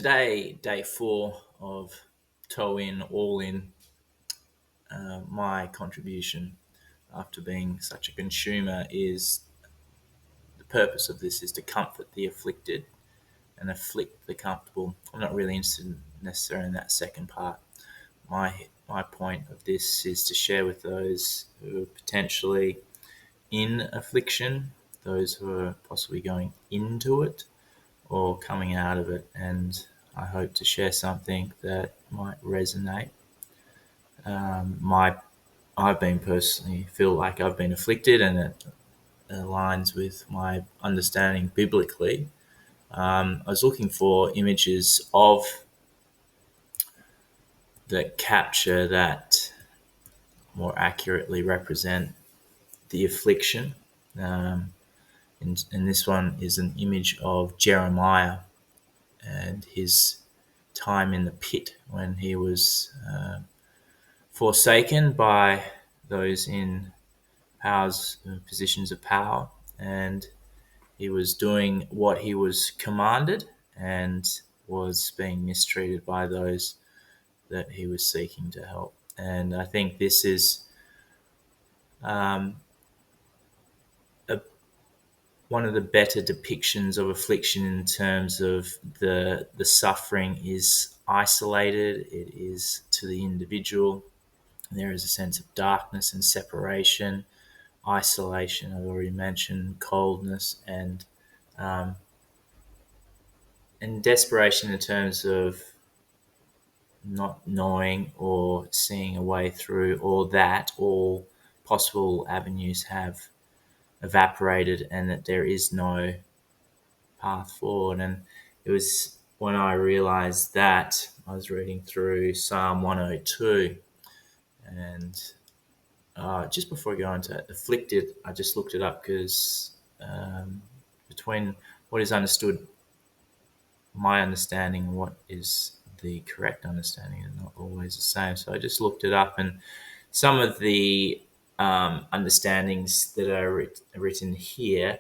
today, day 4 of Toe In, All In, my contribution after being such a consumer is the purpose of this is to comfort the afflicted and afflict the comfortable. I'm not really interested necessarily in that second part. My point of this is to share with those who are potentially in affliction, those who are possibly going into it or coming out of it, and I hope to share something that might resonate. I've been personally feel like I've been afflicted, and it aligns with my understanding biblically. I was looking for images that capture that more accurately represent the affliction. And this one is an image of Jeremiah and his time in the pit when he was forsaken by those in positions of power, and he was doing what he was commanded and was being mistreated by those that he was seeking to help. And I think this is one of the better depictions of affliction in terms of the suffering is isolated. It is to the individual. There is a sense of darkness and separation, isolation. I've already mentioned coldness and desperation in terms of not knowing or seeing a way through, or that all possible avenues have evaporated and that there is no path forward. And it was when I realized that I was reading through Psalm 102, and just before I go into Afflicted, I just looked it up because between what is understood, my understanding, and what is the correct understanding are not always the same. So I just looked it up, and some of the understandings that are written here,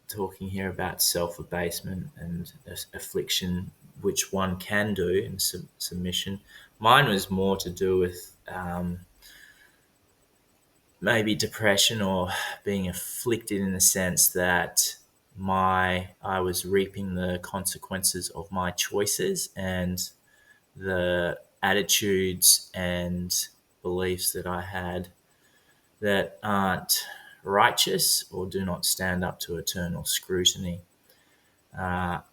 talking here about self-abasement and affliction, which one can do in submission. Mine was more to do with maybe depression or being afflicted in the sense that I was reaping the consequences of my choices and the attitudes and beliefs that I had that aren't righteous or do not stand up to eternal scrutiny. And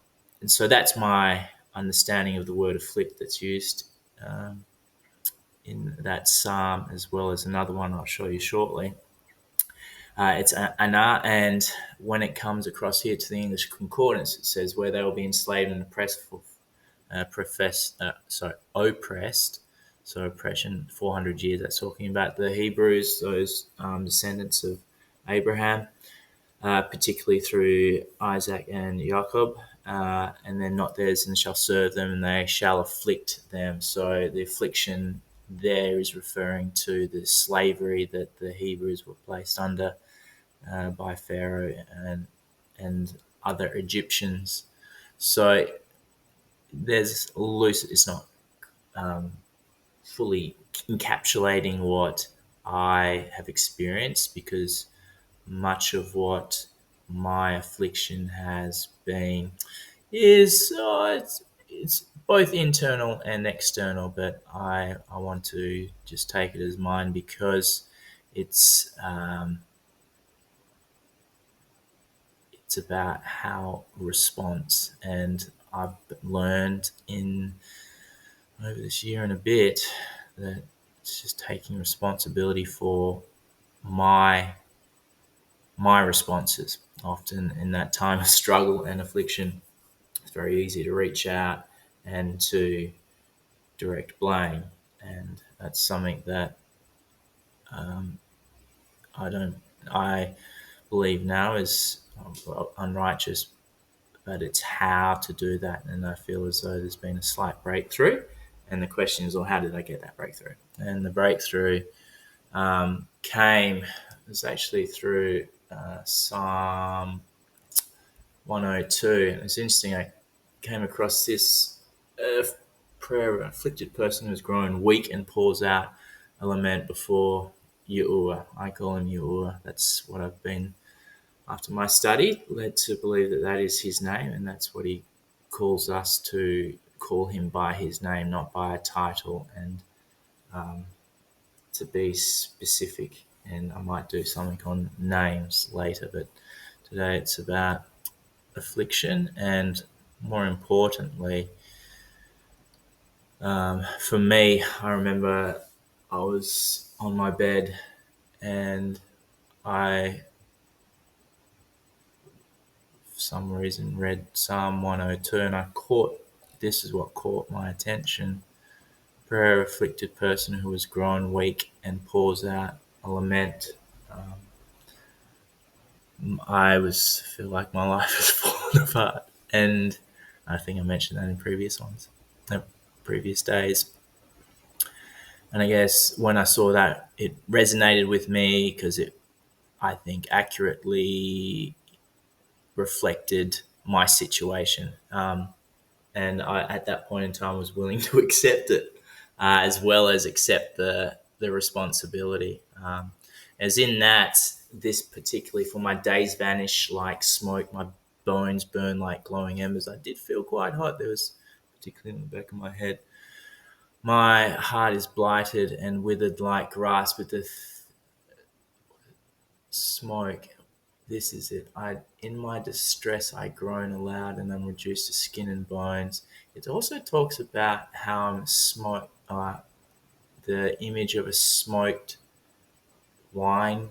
so that's my understanding of the word afflict that's used in that psalm, as well as another one I'll show you shortly. It's ana, and when it comes across here to the English Concordance, it says where they will be enslaved and oppressed oppressed. So oppression, 400 years. That's talking about the Hebrews, those descendants of Abraham, particularly through Isaac and Jacob, and then not theirs, and shall serve them, and they shall afflict them. So the affliction there is referring to the slavery that the Hebrews were placed under by Pharaoh and other Egyptians. So there's loose. It's not fully encapsulating what I have experienced, because much of what my affliction has been is it's both internal and external, but I want to just take it as mine because it's about how response, and I've learned in over this year and a bit that it's just taking responsibility for my responses. Often in that time of struggle and affliction, it's very easy to reach out and to direct blame, and that's something that I believe now is unrighteous, but it's how to do that. And I feel as though there's been a slight breakthrough, and the question is, well, how did I get that breakthrough? And the breakthrough was actually through Psalm 102. And it's interesting, came across this prayer of an afflicted person who's grown weak and pours out a lament before Yahuah. I call him Yahuah. That's what I've been, after my study, led to believe that that is his name, and that's what he calls us to call him by his name, not by a title, and to be specific. And I might do something on names later, but today it's about affliction, and more importantly, for me, I remember I was on my bed and I, for some reason, read Psalm 102, and this is what caught my attention. Prayer of afflicted person who has grown weak and pours out a lament. I feel like my life has fallen apart, and I think I mentioned that in previous days. And I guess when I saw that, it resonated with me because it, I think, accurately reflected my situation. And I, at that point in time, was willing to accept it, as well as accept the responsibility. As in that, this particularly, for my days vanish like smoke, my bones burn like glowing embers. I did feel quite hot. There was, particularly in the back of my head, my heart is blighted and withered like grass with the smoke. This is it. In my distress, I groan aloud and I'm reduced to skin and bones. It also talks about how I'm the image of a smoked wine.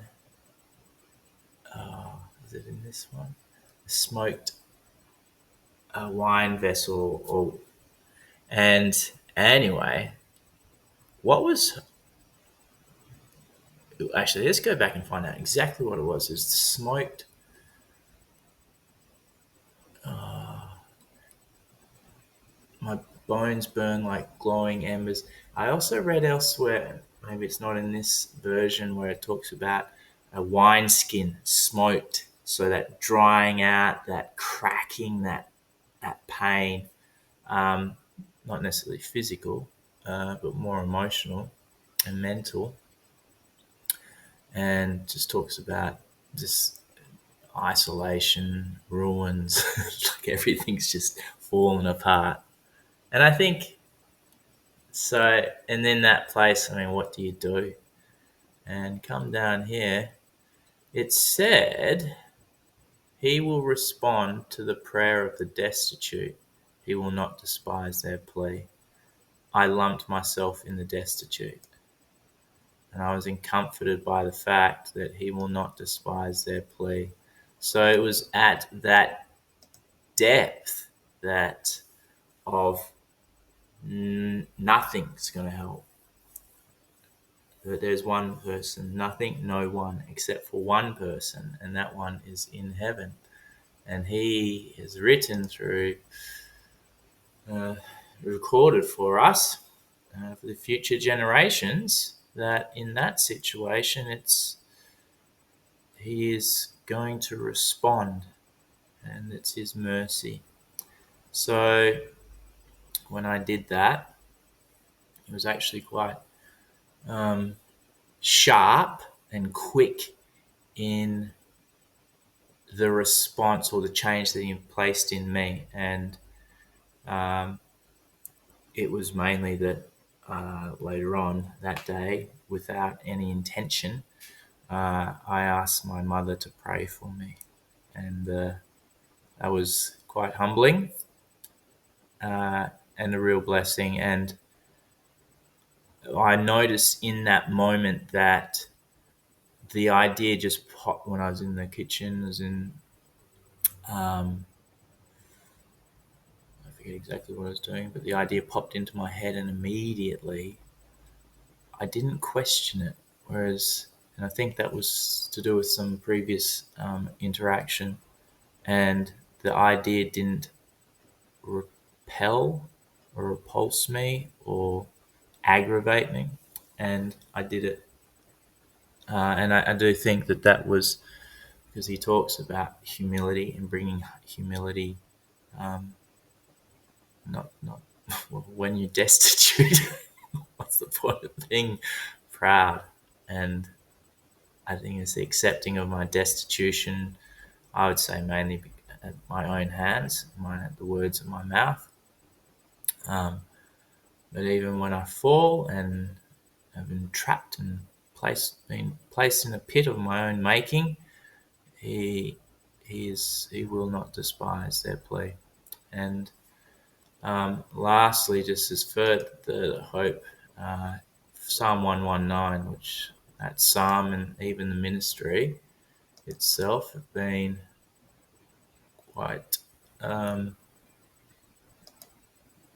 Is it in this one? A smoked wine vessel. And anyway, what was... Actually, let's go back and find out exactly what it was. It was the smoked... my bones burn like glowing embers. I also read elsewhere, maybe it's not in this version, where it talks about a wineskin smoked, so that drying out, that cracking, that pain, not necessarily physical, but more emotional and mental, and just talks about this isolation, ruins, like everything's just fallen apart. And I think so. And then that place, I mean, what do you do? And come down here, it said, he will respond to the prayer of the destitute. He will not despise their plea. I lumped myself in the destitute, and I was comforted by the fact that he will not despise their plea. So it was at that depth that of nothing's going to help. That there's one person, nothing, no one, except for one person, and that one is in heaven. And he is written through, recorded for us, for the future generations, that in that situation, he is going to respond, and it's his mercy. So when I did that, it was actually quite sharp and quick in the response or the change that he placed in me. And it was mainly that later on that day, without any intention, I asked my mother to pray for me. And that was quite humbling and a real blessing. And I noticed in that moment that the idea just popped when I was in the kitchen. I forget exactly what I was doing, but the idea popped into my head, and immediately I didn't question it. And I think that was to do with some previous interaction, and the idea didn't repel or repulse me or aggravate me, and I did it. And I do think that was because he talks about humility and bringing humility not when you're destitute. What's the point of being proud? And I think it's the accepting of my destitution. I would say mainly at my own hands, the words of my mouth. But even when I fall and have been trapped and been placed in a pit of my own making, he he will not despise their plea. And lastly, just as further hope, Psalm 119, which that psalm and even the ministry itself have been quite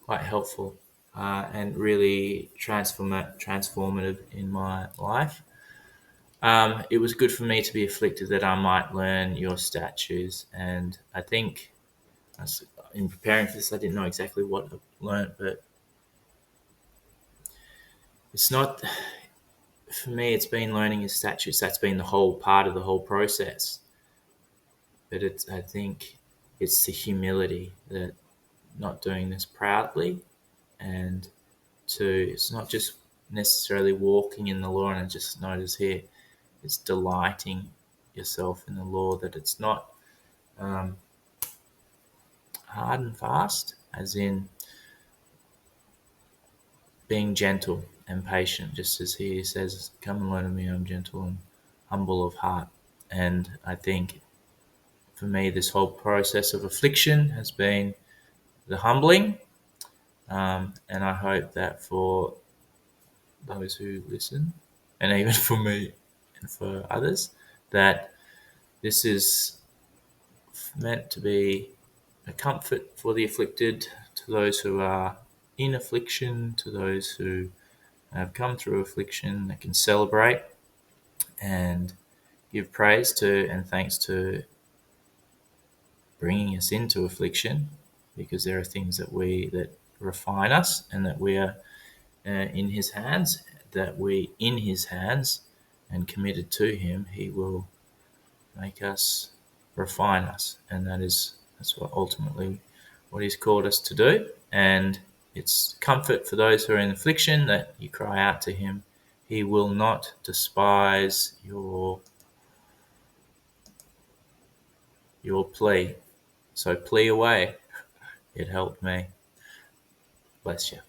quite helpful and really transformative in my life. It was good for me to be afflicted that I might learn your statutes, and I think in preparing for this, I didn't know exactly what I learned, but it's not for me. It's been learning his statutes. That's been the whole part of the whole process. But I think it's the humility that not doing this proudly, and it's not just necessarily walking in the law. And I just notice here, it's delighting yourself in the law, that it's not hard and fast, as in being gentle and patient, just as he says, come and learn of me, I'm gentle and humble of heart. And I think for me, this whole process of affliction has been the humbling, and I hope that for those who listen, and even for me and for others, that this is meant to be a comfort for the afflicted, to those who are in affliction, to those who have come through affliction, that can celebrate and give praise to and thanks to bringing us into affliction, because there are things that refine us, and that we are in his hands, and committed to him, he will make us, refine us, and that's what ultimately what he's called us to do. And it's comfort for those who are in affliction, that you cry out to him. He will not despise your plea. So plea away. It helped me. Bless you.